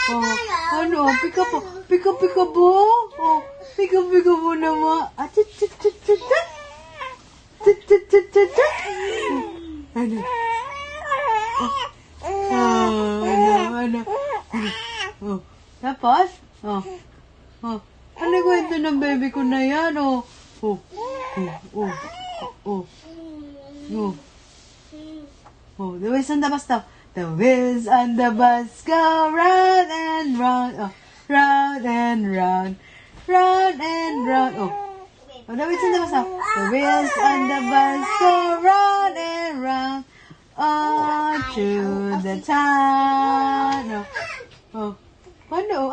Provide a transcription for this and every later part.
Oh, ano? Pika-pika-bo? Oh, pika-pika-bo naman. Tut-tut-tut-tut. Tut-tut-tut-tut. Ano? Ano? Oh, tapos? Oh. Ano kwento ng baby ko na yan? Oh. The wheels on the bus daw. The wheels on the bus go round and round. Oh, round and round. Round and round. Oh, the wheels on the bus daw. The wheels on the bus go round and round. On to the town. Oh. Ano?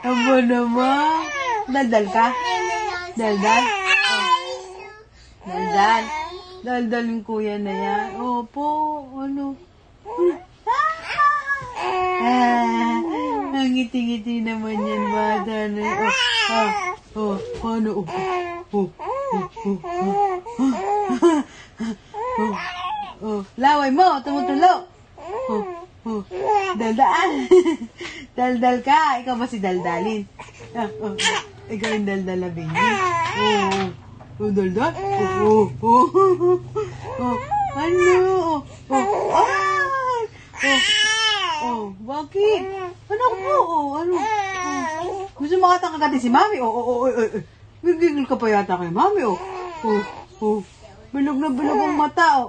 Aba naman. Daldal ka? Daldal? Daldal. Daldal yung kuya na yan. Opo, ano? Ang ngiti-ngiti naman yan, bata na. Ano? Laway mo, tumutulo. Daldal. Daldal ka. Ikaw ba si Daldalin? Ikaw yung Daldal na baby. Daldal? Ano? Bakit? Ano po? Ano? Gusto makatang kagati si Mami? Gigil ka pa yata kay Mami? Bilog na bilog ang mata.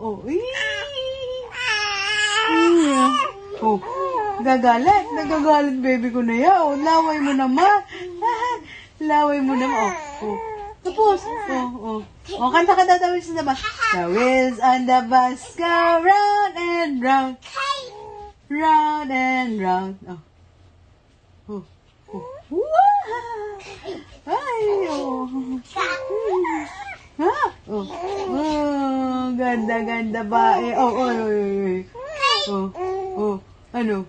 Gagalit. Nagagalit baby ko na yan. Laway mo naman. Laway mo naman. Tapos. Kanta ka daw wheels on the bus. The wheels on the bus go round and round. Round and round. Ganda ba? Ano?